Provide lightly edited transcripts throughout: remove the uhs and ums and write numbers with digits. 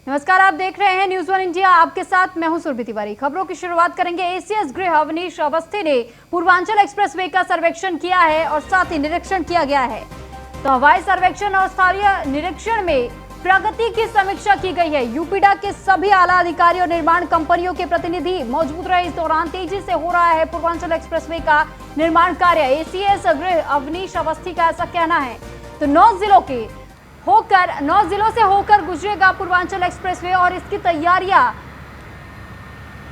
नमस्कार, आप देख रहे हैं न्यूज़ वन इंडिया। आपके साथ मैं हूं सुरभि तिवारी। खबरों की शुरुआत करेंगे। एसीएस गृह अवनीश अवस्थी ने पूर्वांचल एक्सप्रेसवे का सर्वेक्षण किया है और साथ ही निरीक्षण किया गया है। तो हवाई सर्वेक्षण और स्थानीय निरीक्षण में प्रगति की समीक्षा की गई है। यूपीडा के सभी आला अधिकारी और निर्माण कंपनियों के प्रतिनिधि मौजूद रहे। इस दौरान तेजी से हो रहा है पूर्वांचल एक्सप्रेसवे का निर्माण कार्य। एसीएस गृह अवनीश अवस्थी का ऐसा कहना है। तो 9 जिलों से होकर गुजरेगा पूर्वांचल एक्सप्रेसवे और इसकी तैयारियां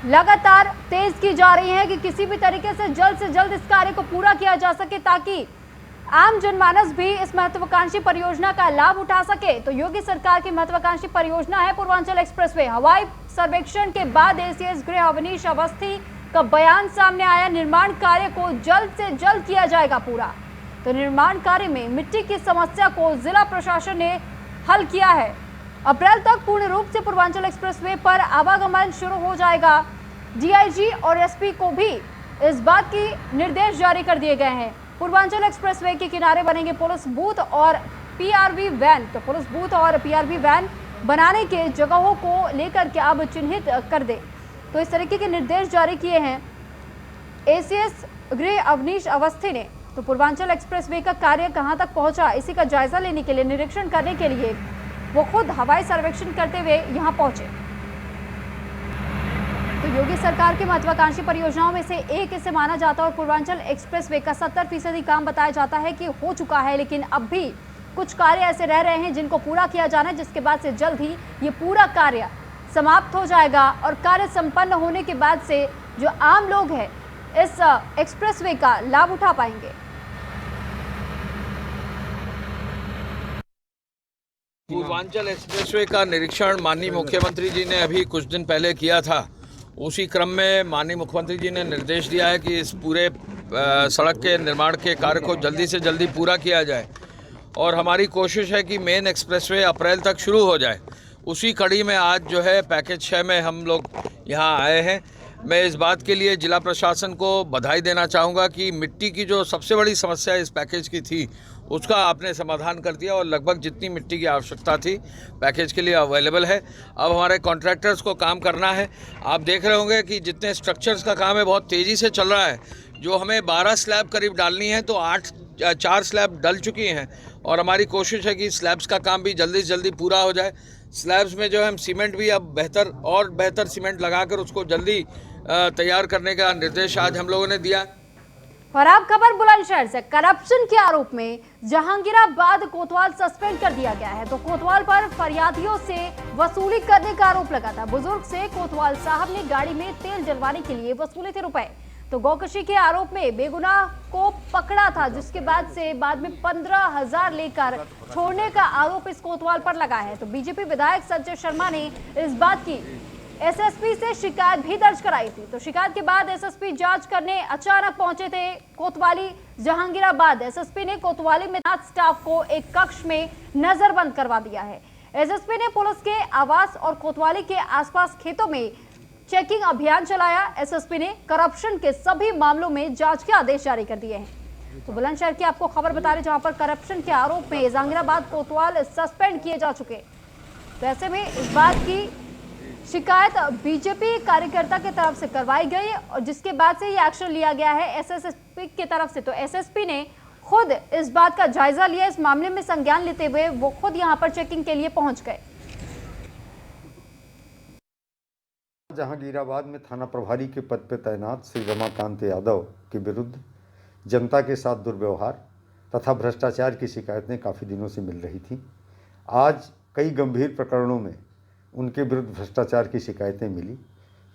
लगातार तेज की जा रही हैं कि किसी भी तरीके से जल्द इस कार्य को पूरा किया जा सके ताकि आम जनमानस भी इस महत्वाकांक्षी परियोजना का लाभ उठा सके। तो योगी सरकार की महत्वाकांक्षी परियोजना है पूर्वांचल एक्सप्रेसवे। हवाई सर्वेक्षण के बाद एसीएस गृह अवनीश अवस्थी का बयान सामने आया। निर्माण कार्य को जल्द से जल्द किया जाएगा पूरा। तो निर्माण कार्य में मिट्टी की समस्या को जिला प्रशासन ने हल किया है। अप्रैल तक पूर्ण रूप से पूर्वांचल एक्सप्रेसवे पर आवागमन शुरू हो जाएगा। डीआईजी और एसपी को भी इस बात की निर्देश जारी कर दिए गए हैं। पूर्वांचल एक्सप्रेसवे के किनारे बनेंगे पुलिस बूथ और पीआरवी वैन। तो पुलिस बूथ और पीआरवी वैन बनाने के जगहों को लेकर के अब चिन्हित कर दे। तो इस तरीके के निर्देश जारी किए हैं एसीएस गृह अवनीश अवस्थी ने। तो पूर्वांचल एक्सप्रेसवे का कार्य कहां तक पहुंचा, इसी का जायजा लेने के लिए, निरीक्षण करने के लिए वो खुद हवाई सर्वेक्षण करते हुए यहां पहुंचे। तो योगी सरकार की महत्वाकांक्षी परियोजनाओं में से एक इसे माना जाता है और पूर्वांचल एक्सप्रेसवे का 70% काम बताया जाता है कि हो चुका है, लेकिन अब भी कुछ कार्य ऐसे रह रहे हैं जिनको पूरा किया जाना है, जिसके बाद से जल्द ही ये पूरा कार्य समाप्त हो जाएगा और कार्य संपन्न होने के बाद से जो आम लोग हैं इस एक्सप्रेसवे का लाभ उठा पाएंगे। पूर्वांचल एक्सप्रेसवे का निरीक्षण माननीय मुख्यमंत्री जी ने अभी कुछ दिन पहले किया था। उसी क्रम में माननीय मुख्यमंत्री जी ने निर्देश दिया है कि इस पूरे सड़क के निर्माण के कार्य को जल्दी से जल्दी पूरा किया जाए और हमारी कोशिश है कि मेन एक्सप्रेसवे अप्रैल तक शुरू हो जाए। उसी कड़ी में आज जो है पैकेज 6 में हम लोग यहाँ आए हैं। मैं इस बात के लिए जिला प्रशासन को बधाई देना चाहूँगा कि मिट्टी की जो सबसे बड़ी समस्या इस पैकेज की थी उसका आपने समाधान कर दिया और लगभग जितनी मिट्टी की आवश्यकता थी पैकेज के लिए अवेलेबल है। अब हमारे कॉन्ट्रैक्टर्स को काम करना है। आप देख रहे होंगे कि जितने स्ट्रक्चर्स का काम है बहुत तेज़ी से चल रहा है। जो हमें 12 स्लैब करीब डालनी है तो 4 स्लैब डल चुकी हैं और हमारी कोशिश है कि स्लैब्स का काम भी जल्दी से जल्दी पूरा हो जाए। स्लैब्स में जो है हम सीमेंट भी अब बेहतर सीमेंट लगाकर उसको जल्दी तैयार करने का निर्देश आज हम लोगों ने दिया। और अब खबर बुलंदशहर से। करप्शन के आरोप में जहांगीराबाद कोतवाल सस्पेंड कर दिया गया है। तो कोतवाल पर फरियादियों से वसूली करने का आरोप लगा था। बुजुर्ग से कोतवाल साहब ने गाड़ी में तेल जलवाने के लिए वसूले थे रुपए। तो गौकशी के आरोप में बेगुनाह को पकड़ा था, जिसके बाद में 15,000 लेकर छोड़ने का आरोप इस कोतवाल पर लगा है। तो बीजेपी विधायक संजय शर्मा ने इस बात की एसएसपी से शिकायत भी दर्ज कराई थी। तो शिकायत के बाद एसएसपी जांच करने अचानक पहुंचे थे कोतवाली जहांगीराबाद। एसएसपी ने कोतवाली में तैनात स्टाफ को एक कक्ष में नजरबंद करवा दिया है। एसएसपी ने पुलिस के आवास और कोतवाली के आसपास खेतों में चेकिंग अभियान चलाया। एसएसपी ने करप्शन के सभी मामलों में जांच के आदेश जारी कर दिए हैं। तो बुलंदशहर की आपको खबर बता रहे, जहां पर करप्शन के आरोप में जहांगीराबाद कोतवाल सस्पेंड किए जा चुके। तो ऐसे में इस बात की शिकायत बीजेपी कार्यकर्ता की तरफ से करवाई गई और जिसके बाद से ये एक्शन लिया गया है एसएसपी की तरफ से। तो एसएसपी ने खुद इस बात का जायजा लिया। इस मामले में संज्ञान लेते हुए वो खुद यहां पर चेकिंग के लिए पहुंच गए। जहांगीराबाद में थाना प्रभारी के पद पर तैनात श्री रमाकांत यादव के विरुद्ध जनता के साथ दुर्व्यवहार तथा भ्रष्टाचार की शिकायतें काफ़ी दिनों से मिल रही थी। आज कई गंभीर प्रकरणों में उनके विरुद्ध भ्रष्टाचार की शिकायतें मिली।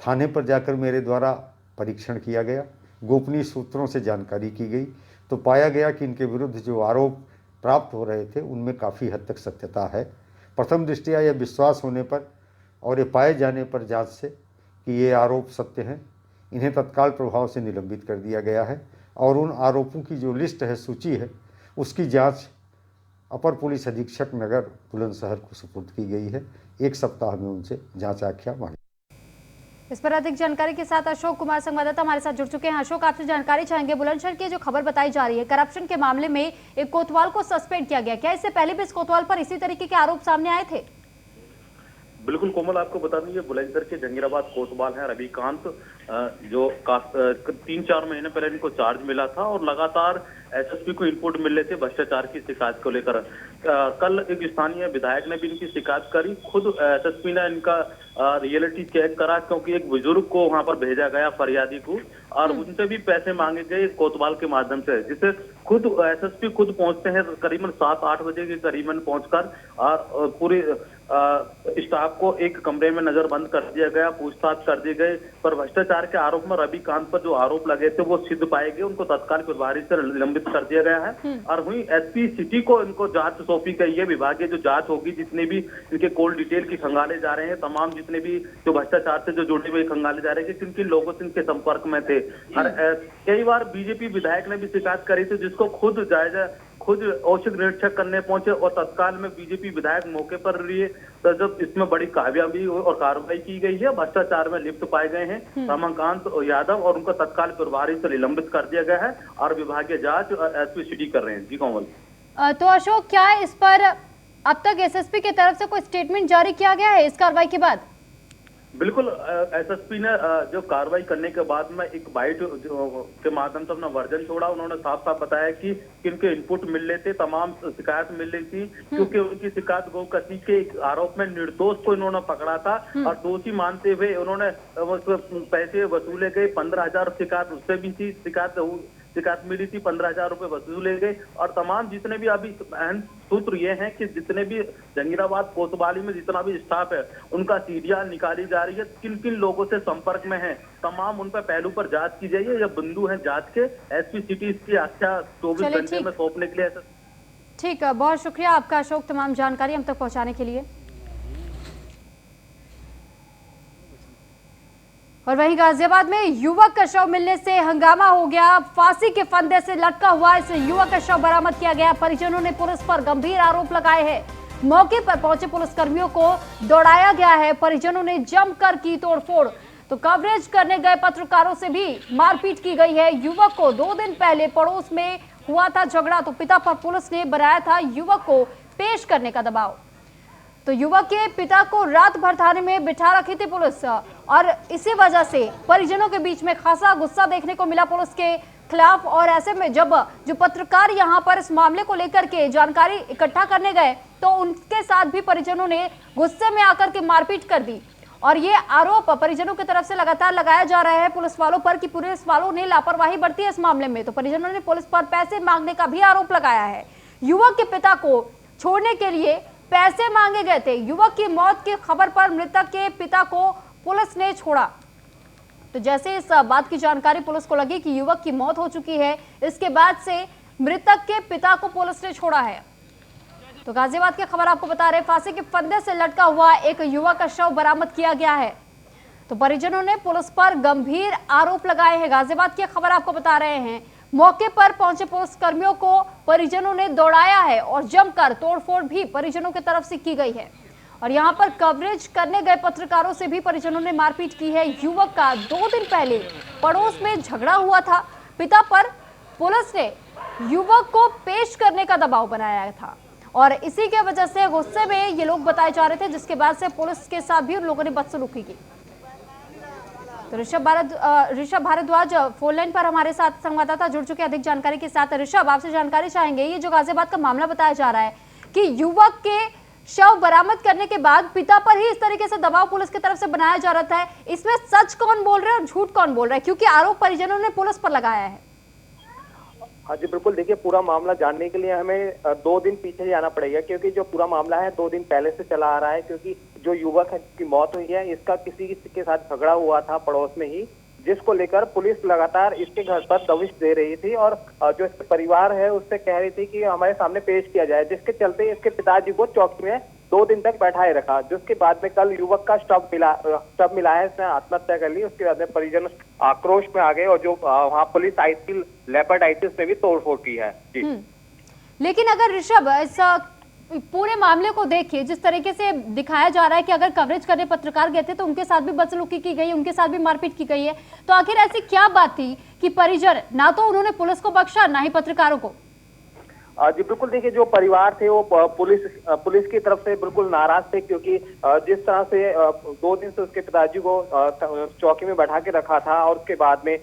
थाने पर जाकर मेरे द्वारा परीक्षण किया गया, गोपनीय सूत्रों से जानकारी की गई तो पाया गया कि इनके विरुद्ध जो आरोप प्राप्त हो रहे थे उनमें काफ़ी हद तक सत्यता है। प्रथम दृष्टया यह विश्वास होने पर और ये पाए जाने पर जांच से कि ये आरोप सत्य हैं, इन्हें तत्काल प्रभाव से निलंबित कर दिया गया है और उन आरोपों की जो लिस्ट है, सूची है, उसकी जाँच अपर पुलिस अधीक्षक नगर बुलंदशहर को सुपुर्द की गई है। 1 सप्ताह में उनसे जांच आख्या मांगी। इस पर अधिक जानकारी के साथ अशोक कुमार संवाददाता हमारे साथ जुड़ चुके हैं। अशोक, आपसे जानकारी चाहेंगे। बुलंदशहर की जो खबर बताई जा रही है, करप्शन के मामले में एक कोतवाल को सस्पेंड किया गया, क्या इससे पहले भी इस कोतवाल पर इसी तरीके के आरोप सामने आए थे? बिल्कुल कोमल, आपको बता दें ये बुलंदशहर के जंगीराबाद कोतवाल हैं रविकांत, जो 3-4 महीने पहले इनको चार्ज मिला था और लगातार एसएसपी को इनपुट मिल रहे थे भ्रष्टाचार की शिकायत को लेकर। कल एक स्थानीय विधायक ने भी इनकी शिकायत करी, खुद एसएसपी ने इनका रियलिटी चेक करा, क्योंकि एक बुजुर्ग को वहां पर भेजा गया फरियादी को, और उनसे भी पैसे मांगे गए कोतवाल के माध्यम से, जिसे खुद एसएसपी खुद पहुंचते हैं करीबन 7-8 बजे के करीबन पहुंचकर, और पूरी स्टाफ को एक कमरे में नजरबंद कर दिया गया, पूछताछ कर दी गई, पर भ्रष्टाचार के आरोप में रविकांत पर जो आरोप लगे थे वो सिद्ध पाए गए, उनको तत्काल प्रभारी से निलंबित कर दिया गया है। और वहीं एसपी सिटी को इनको जांच सौंपी गई है, विभागीय जो जांच होगी, जितने भी इनके कॉल डिटेल की खंगाले जा रहे हैं, तमाम जितने भी जो भ्रष्टाचार से जो जुड़े हुए खंगाले जा रहे हैं, किन किन लोगों से इनके संपर्क में थे। और कई बार बीजेपी विधायक ने भी शिकायत करी थी, जिसको खुद औचक निरीक्षक करने पहुंचे और तत्काल में बीजेपी विधायक मौके पर रहे, तो जब इसमें बड़ी कामयाबी और कार्रवाई की गई है, भ्रष्टाचार में लिप्त पाए गए हैं रमाकांत यादव, और उनको तत्काल प्रभारी से निलंबित कर दिया गया है और विभागीय जांच एसपी सिटी कर रहे हैं। जी कोमल। तो अशोक, क्या इस पर अब तक एसएसपी की तरफ से कोई स्टेटमेंट जारी किया गया है इस कार्रवाई के बाद? बिल्कुल, एसएसपी ने जो कार्रवाई करने के बाद में एक बाइट के माध्यम से अपना वर्जन छोड़ा। उन्होंने साफ साफ बताया कि किनके इनपुट मिल रहे थे, तमाम शिकायत मिल रही थी, क्योंकि उनकी शिकायत गौकतनी के एक आरोप में निर्दोष को इन्होंने पकड़ा था और दोषी मानते हुए उन्होंने पैसे वसूले गए। 15,000 शिकायत उससे भी थी, शिकायत मिली थी, 15,000 रुपए वसूले गए। और तमाम जितने भी अभी अहम सूत्र ये हैं कि जितने भी जंगीराबाद कोतवाली में जितना भी स्टाफ है, उनका सीडीआर निकाली जा रही है, किन किन लोगों से संपर्क में है, तमाम उन पर पहलू पर जांच की जाइए। ये बिंदु है जांच के। एसपी सिटी इसकी आख्या 24 घंटे में सौंपने के लिए। ठीक है, बहुत शुक्रिया आपका अशोक, तमाम जानकारी हम तक पहुंचाने के लिए। और वहीं गाजियाबाद में युवक का शव मिलने से हंगामा हो गया। फांसी के फंदे से लटका हुआ इस युवक का शव बरामद किया गया। परिजनों ने पुलिस पर गंभीर आरोप लगाए हैं। मौके पर पहुंचे पुलिसकर्मियों को दौड़ाया गया है। परिजनों ने जमकर की तोड़फोड़, तो कवरेज करने गए पत्रकारों से भी मारपीट की गई है। युवक को 2 दिन पहले पड़ोस में हुआ था झगड़ा, तो पिता पर पुलिस ने बनाया था युवक को पेश करने का दबाव। तो युवक के पिता को रात भर थाने में बिठा रखी थी पुलिस, और इसी वजह से परिजनों के बीच में खासा गुस्सा देखने को मिला पुलिस के खिलाफ। और ऐसे में जब जो पत्रकार यहां पर इस मामले को लेकर के जानकारी इकट्ठा करने गए, तो उनके साथ भी परिजनों ने गुस्से में आकर के मारपीट कर दी। और ये आरोप परिजनों की तरफ से लगातार लगाया जा रहा है पुलिस वालों पर कि पुलिस वालों ने लापरवाही बरती है इस मामले में। तो परिजनों ने पुलिस पर पैसे मांगने का भी आरोप लगाया है। युवक के पिता को छोड़ने के लिए पैसे मांगे गए थे। युवक की मौत की खबर पर मृतक के पिता को पुलिस ने छोड़ा। तो जैसे इस बात की जानकारी पुलिस को लगी कि युवक की मौत हो चुकी है, इसके बाद से मृतक के पिता को पुलिस ने छोड़ा है। तो गाजियाबाद की खबर आपको बता रहे, फांसी के फंदे से लटका हुआ एक युवक का शव बरामद किया गया है। तो परिजनों ने पुलिस पर गंभीर आरोप लगाए हैं। गाजियाबाद की खबर आपको बता रहे हैं, मौके पर पहुंचे पुलिसकर्मियों को परिजनों ने दौड़ाया है और जमकर तोड़फोड़ भी परिजनों की तरफ से की गई है। और यहां पर कवरेज करने गए पत्रकारों से भी परिजनों ने मारपीट की है। युवक का 2 दिन पहले पड़ोस में झगड़ा हुआ था। पिता पर पुलिस ने युवक को पेश करने का दबाव बनाया था, और इसी के वजह से गुस्से में ये लोग बताए जा रहे थे, जिसके बाद से पुलिस के साथ भी उन लोगों ने बदसलूकी की। तो ऋषभ भारद्वाज फोन लाइन पर हमारे साथ संवाददाता जुड़ चुके अधिक जानकारी के साथ। ऋषभ, आपसे जानकारी चाहेंगे, ये जो गाजियाबाद का मामला बताया जा रहा है कि युवक के शव बरामद करने के बाद पिता पर ही इस तरीके से दबाव पुलिस की तरफ से बनाया जा रहा है, इसमें सच कौन बोल रहा है और झूठ कौन बोल रहा है, क्योंकि आरोप परिजनों ने पुलिस पर लगाया है? हाँ जी बिल्कुल, देखिए पूरा मामला जानने के लिए हमें 2 दिन पीछे जाना पड़ेगा, क्योंकि जो पूरा मामला है 2 दिन पहले से चला आ रहा है। क्योंकि जो युवक है जिसकी मौत हुई है, इसका किसी के साथ झगड़ा हुआ था पड़ोस में ही, जिसको लेकर पुलिस लगातार इसके घर पर दबिश दे रही थी और जो इसके परिवार है उससे कह रही थी कि हमारे सामने पेश किया जाए, जिसके चलते इसके पिताजी को चौकी में 2 दिन तक बैठाए रखा। जिसके बाद में कल युवक का शव मिला है, इसने आत्महत्या कर ली। उसके बाद में परिजन आक्रोश में आ गए और जो वहाँ पुलिस आई थी लेपर्डाइटिस ने भी तोड़फोड़ की है जी। लेकिन अगर ऋषभ इस पूरे मामले को देखिए, जिस तरीके से दिखाया जा रहा है कि अगर कवरेज करने पत्रकार गए थे तो उनके साथ भी बदसलूकी की गई, उनके साथ भी मारपीट की गई है, तो आखिर ऐसी क्या बात थी कि परिजन ना तो उन्होंने पुलिस को बख्शा ना ही पत्रकारों को? जी बिल्कुल देखिए, जो परिवार थे वो पुलिस की तरफ से बिल्कुल नाराज थे, क्योंकि जिस तरह से 2 दिन से उसके पिताजी को चौकी में बैठा के रखा था और उसके बाद में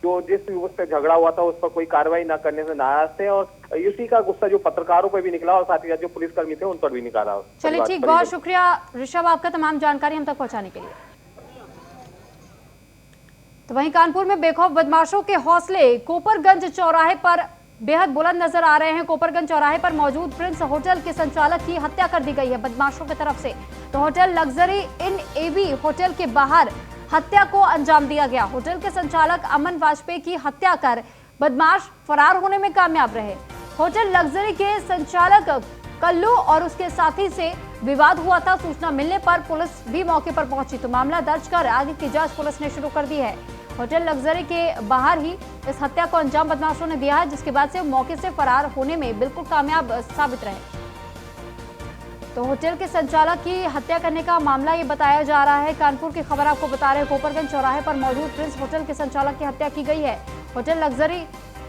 जो जिस युवक से झगड़ा हुआ था उस पर कोई कार्रवाई न करने से नाराज थे, और इसी का गुस्सा जो पत्रकारों पर भी निकला और साथ ही साथ जो पुलिसकर्मी थे उन पर भी निकाला। चलिए ठीक, बहुत शुक्रिया ऋषभ आपका तमाम जानकारी हम तक पहुंचाने के लिए। तो वहीं कानपुर में बेखौफ बदमाशों के हौसले कोपरगंज चौराहे पर बेहद बुलंद नजर आ रहे हैं। कोपरगंज चौराहे पर मौजूद प्रिंस होटल के संचालक की हत्या कर दी गई है बदमाशों की तरफ से। तो hotel luxury inn AB hotel के बाहर हत्या को अंजाम दिया गया। होटल के संचालक अमन वाजपेयी की हत्या कर बदमाश फरार होने में कामयाब रहे। होटल लग्जरी के संचालक कल्लू और उसके साथी से विवाद हुआ था। सूचना मिलने पर पुलिस भी मौके पर पहुंची, तो मामला दर्ज कर आगे की जांच पुलिस ने शुरू कर दी है। होटल लग्जरी के बाहर ही इस हत्या को अंजाम बदमाशों ने दिया है, जिसके बाद से मौके से फरार होने में बिल्कुल कामयाब साबित रहे। तो होटल के संचालक की हत्या करने का मामला ये बताया जा रहा है। कानपुर की खबर आपको बता रहे हैं, कोपरगंज चौराहे पर मौजूद प्रिंस होटल के संचालक की हत्या की गई है। Hotel luxury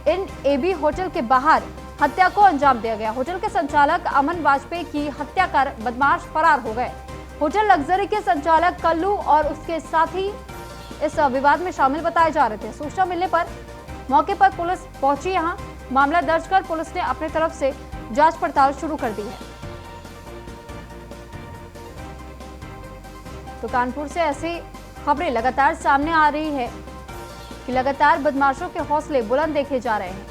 inn AB hotel के बाहर हत्या को अंजाम दिया गया। होटल के संचालक अमन वाजपेयी की हत्या कर बदमाश फरार हो गए। होटल लग्जरी के संचालक कल्लू और उसके साथी इस विवाद में शामिल बताए जा रहे थे। सूचना मिलने पर मौके पर पुलिस पहुंची। यहां मामला दर्ज कर पुलिस ने अपनी तरफ से जांच पड़ताल शुरू कर दी है। तो कानपुर से ऐसी खबरें लगातार सामने आ रही है कि लगातार बदमाशों के हौसले बुलंद देखे जा रहे हैं।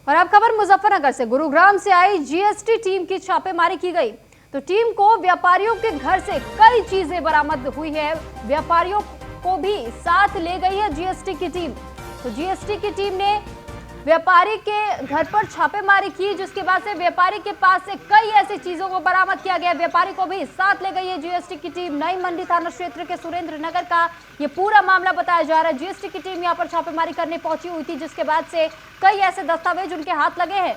और अब खबर मुजफ्फरनगर से। गुरुग्राम से आई जीएसटी टीम की छापेमारी की गई। तो टीम को व्यापारियों के घर से कई चीजें बरामद हुई है। व्यापारियों को भी साथ ले गई है जीएसटी की टीम। तो जीएसटी की टीम ने व्यापारी के घर पर छापेमारी की, जिसके बाद से व्यापारी के पास से कई ऐसी चीजों को बरामद किया गया। व्यापारी को भी साथ ले गई है जीएसटी की टीम। नई मंडी थाना क्षेत्र के सुरेंद्र नगर का ये पूरा मामला बताया जा रहा है। जीएसटी की टीम यहां पर छापेमारी करने पहुंची हुई थी, जिसके बाद से कई ऐसे दस्तावेज उनके हाथ लगे हैं।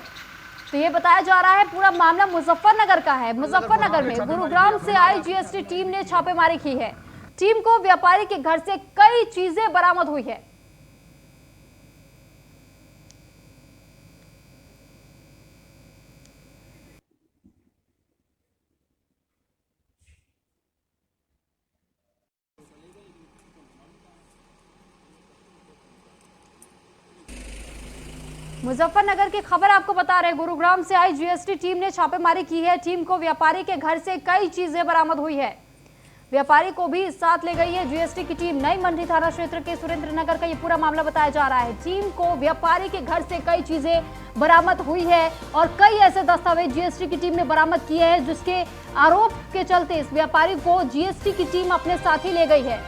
तो ये बताया जा रहा है पूरा मामला मुजफ्फरनगर का है। मुजफ्फरनगर में गुरुग्राम से आई जीएसटी टीम ने छापेमारी की है। टीम को व्यापारी के घर से कई चीजें बरामद हुई है। मुजफ्फरनगर की खबर आपको बता रहे हैं। गुरुग्राम से आई जीएसटी टीम ने छापेमारी की है। टीम को व्यापारी के घर से कई चीजें बरामद हुई है। व्यापारी को भी साथ ले गई है जीएसटी की टीम। नई मंडी थाना क्षेत्र के सुरेंद्र नगर का ये पूरा मामला बताया जा रहा है। टीम को व्यापारी के घर से कई चीजें बरामद हुई है और कई ऐसे दस्तावेज जीएसटी की टीम ने बरामद किए हैं, जिसके आरोप के चलते इस व्यापारी को जीएसटी की टीम अपने साथ ही ले गई है।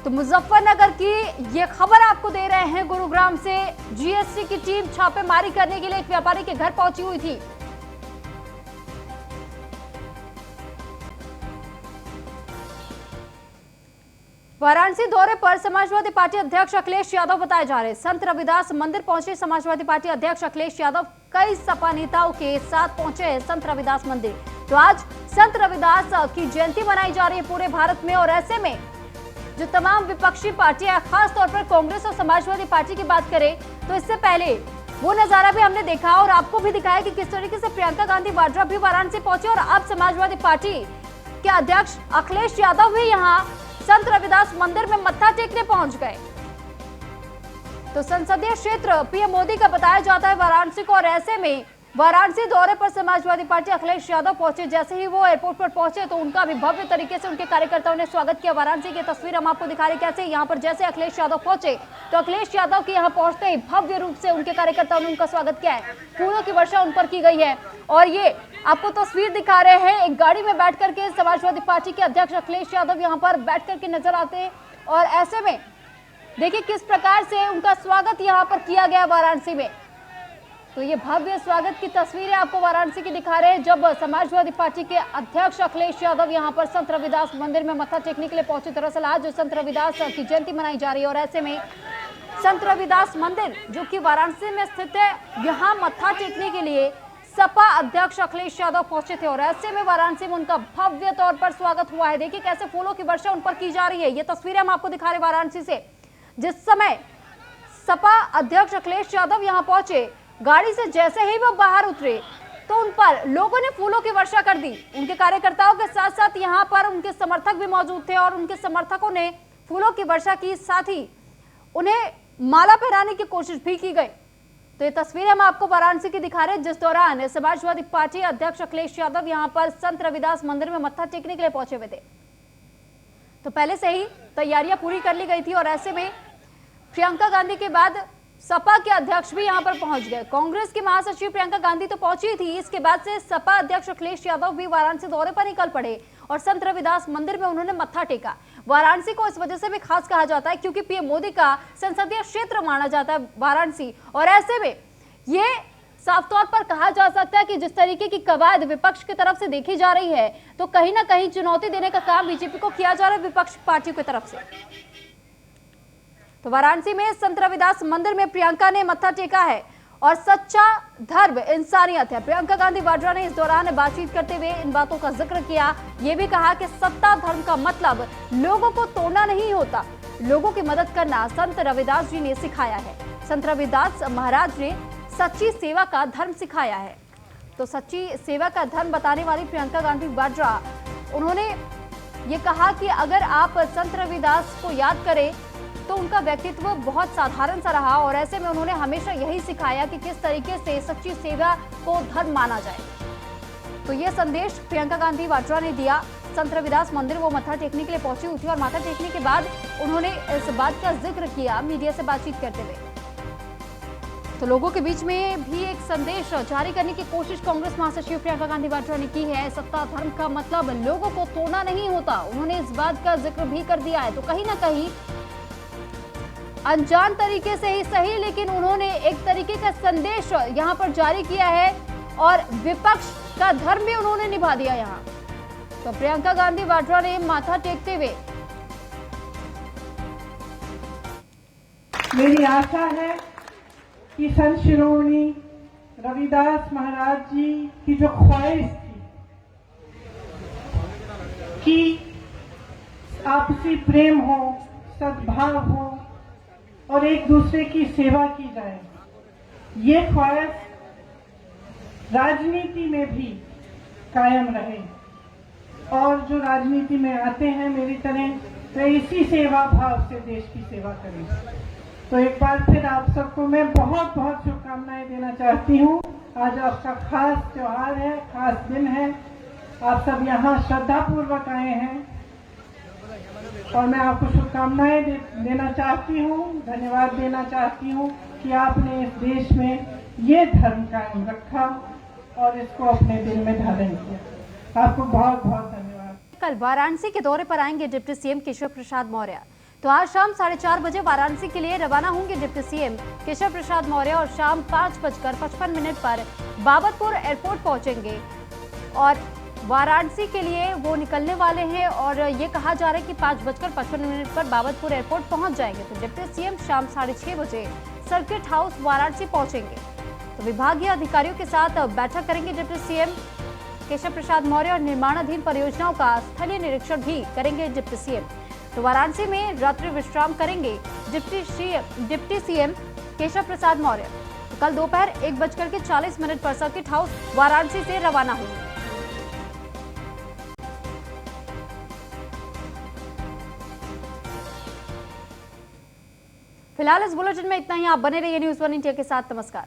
तो मुजफ्फरनगर की ये खबर आपको दे रहे हैं। गुरुग्राम से जीएसटी की टीम छापेमारी करने के लिए एक व्यापारी के घर पहुंची हुई थी। वाराणसी दौरे पर समाजवादी पार्टी अध्यक्ष अखिलेश यादव बताए जा रहे। संत रविदास मंदिर पहुंचे समाजवादी पार्टी अध्यक्ष अखिलेश यादव। कई सपा नेताओं के साथ पहुंचे हैं संत रविदास मंदिर। तो आज संत रविदास की जयंती मनाई जा रही है पूरे भारत में, और ऐसे में जो तमाम विपक्षी पार्टियां, खास तौर पर कांग्रेस और समाजवादी पार्टी की बात करें तो इससे पहले वो नजारा भी हमने देखा और आपको भी दिखाया कि किस तरीके से प्रियंका गांधी वाड्रा भी वाराणसी पहुंचे और अब समाजवादी पार्टी के अध्यक्ष अखिलेश यादव भी यहां संत रविदास मंदिर में मत्था टेकने पहुंच गए। तो संसदीय क्षेत्र पीएम मोदी का बताया जाता है वाराणसी को, और ऐसे में वाराणसी दौरे पर समाजवादी पार्टी अखिलेश यादव पहुंचे। जैसे ही वो एयरपोर्ट पर पहुंचे तो उनका भी भव्य तरीके से उनके कार्यकर्ताओं ने स्वागत किया। वाराणसी की तस्वीर हम आपको दिखा रहे कैसे यहाँ पर जैसे अखिलेश यादव पहुंचे तो अखिलेश यादव के यहाँ पहुंचते ही भव्य रूप से उनके कार्यकर्ताओं ने उनका स्वागत किया है। फूलों की वर्षा उन पर की गई है और ये आपको तस्वीर दिखा रहे हैं। एक गाड़ी में बैठ करके समाजवादी पार्टी के अध्यक्ष अखिलेश यादव यहाँ पर बैठ करके नजर आते हैं और ऐसे में देखिए किस प्रकार से उनका स्वागत यहाँ पर किया गया वाराणसी में। तो ये भव्य स्वागत की तस्वीरें आपको वाराणसी की दिखा रहे हैं जब समाजवादी पार्टी के अध्यक्ष अखिलेश यादव यहां पर संत रविदास मंदिर में मत्था टेकने के लिए पहुंचे। दरअसल आज संत रविदास की जयंती मनाई जा रही है और ऐसे में संत रविदास मंदिर जो कि वाराणसी में स्थित है, यहाँ मत्था टेकने के लिए सपा अध्यक्ष अखिलेश यादव पहुंचे थे और ऐसे में वाराणसी में उनका भव्य तौर पर स्वागत हुआ है। देखिए कैसे फूलों की वर्षा उन पर की जा रही है। ये तस्वीरें हम आपको दिखा रहे वाराणसी से, जिस समय सपा अध्यक्ष अखिलेश यादव यहां पहुंचे, गाड़ी से जैसे ही वो बाहर उतरे तो उन पर लोगों ने फूलों की वर्षा कर दी। उनके कार्यकर्ताओं के साथ साथ यहां पर उनके समर्थक भी मौजूद थे और उनके समर्थकों ने फूलों की वर्षा की, साथ ही उन्हें माला पहनाने की कोशिश भी की गई। तो ये तस्वीरें हम आपको वाराणसी की दिखा रहे हैं, जिस दौरान समाजवादी पार्टी अध्यक्ष अखिलेश यादव यहां पर संत रविदास मंदिर में मत्था टेकने के लिए पहुंचे हुए थे। तो पहले से ही तैयारियां पूरी कर ली गई थी और ऐसे में प्रियंका गांधी के बाद सपा के अध्यक्ष भी यहां पर पहुंच गए। कांग्रेस की महासचिव प्रियंका गांधी तो पहुंची थी, इसके बाद से सपा अध्यक्ष अखिलेश यादव भी वाराणसी दौरे पर निकल पड़े और संत रविदास मंदिर में उन्होंने मत्था टेका। वाराणसी को इस वजह से भी खास कहा जाता है क्योंकि पीएम मोदी का संसदीय क्षेत्र माना जाता है वाराणसी, और ऐसे में ये साफ तौर पर कहा जा सकता है कि जिस तरीके की कवायद विपक्ष की तरफ से देखी जा रही है, तो कहीं ना कहीं चुनौती देने का काम बीजेपी को किया जा रहा है विपक्ष पार्टियों की तरफ से। तो वाराणसी में संत रविदास मंदिर में प्रियंका ने मत्था टेका है और सच्चा धर्म इंसानियत है। प्रियंका गांधी वाड्रा ने इस दौरान बातचीत करते हुए इन बातों का जिक्र किया। ये भी कहा कि सत्ता धर्म का मतलब लोगों को तोड़ना नहीं होता, लोगों की मदद करना संत रविदास जी ने सिखाया है। संत रविदास महाराज ने सच्ची सेवा का धर्म सिखाया है। तो सच्ची सेवा का धर्म बताने वाली प्रियंका गांधी वाड्रा, उन्होंने ये कहा कि अगर आप संत रविदास को याद करें तो उनका व्यक्तित्व बहुत साधारण सा रहा और ऐसे में उन्होंने हमेशा यही सिखाया कि किस तरीके से सच्ची सेवा को धर्म माना जाए। तो ये संदेश प्रियंका गांधी वाड्रा ने दिया। संत रविदास मंदिर वो मत्था टेकने के लिए पहुंची हुई थी और माथा टेकने के बाद उन्होंने इस बात का जिक्र किया मीडिया से बातचीत करते हुए। तो लोगों के बीच में भी एक संदेश जारी करने की कोशिश कांग्रेस महासचिव प्रियंका गांधी वाड्रा ने की है। सत्ता धर्म का मतलब लोगों को तोड़ना नहीं होता, उन्होंने इस बात का जिक्र भी कर दिया है। तो कहीं ना कहीं अनजान तरीके से ही सही, लेकिन उन्होंने एक तरीके का संदेश यहां पर जारी किया है और विपक्ष का धर्म भी उन्होंने निभा दिया यहां। तो प्रियंका गांधी वाड्रा ने माथा टेकते हुए, मेरी आशा है कि संत शिरोमणि रविदास महाराज जी की जो ख्वाहिश थी कि आपसी प्रेम हो, सद्भाव हो और एक दूसरे की सेवा की जाए, ये ख्वाहिश राजनीति में भी कायम रहे और जो राजनीति में आते हैं मेरी तरह, तो इसी सेवा भाव से देश की सेवा करें। तो एक बार फिर आप सबको मैं बहुत बहुत शुभकामनाएं देना चाहती हूँ। आज आपका खास त्योहार है, खास दिन है, आप सब यहाँ श्रद्धापूर्वक आए हैं और मैं आपको शुभकामनाएं देना चाहती हूँ, धन्यवाद देना चाहती हूँ कि आपने इस देश में ये धर्म कायम रखा और इसको अपने दिल में धारण किया। आपको बहुत बहुत धन्यवाद। कल वाराणसी के दौरे पर आएंगे डिप्टी सीएम केशव प्रसाद मौर्य। तो आज शाम 4:30 बजे वाराणसी के लिए रवाना होंगे डिप्टी सीएम केशव प्रसाद मौर्य और शाम 5:55 पर बाबतपुर एयरपोर्ट पहुंचेंगे और वाराणसी के लिए वो निकलने वाले हैं और ये कहा जा रहा है कि 5:55 पर बाबतपुर एयरपोर्ट पहुंच जाएंगे। तो डिप्टी सीएम शाम 6:30 बजे सर्किट हाउस वाराणसी पहुंचेंगे। तो विभागीय अधिकारियों के साथ बैठक करेंगे डिप्टी सीएम केशव प्रसाद मौर्य और निर्माणाधीन परियोजनाओं का स्थलीय निरीक्षण भी करेंगे डिप्टी सीएम। तो वाराणसी में रात्रि विश्राम करेंगे डिप्टी सीएम केशव प्रसाद मौर्य। तो कल दोपहर 1:40 पर सर्किट हाउस वाराणसी से रवाना होंगे। फिलहाल इस बुलेटिन में इतना ही। आप बने रहिए न्यूज़ 1 इंडिया के साथ। नमस्कार।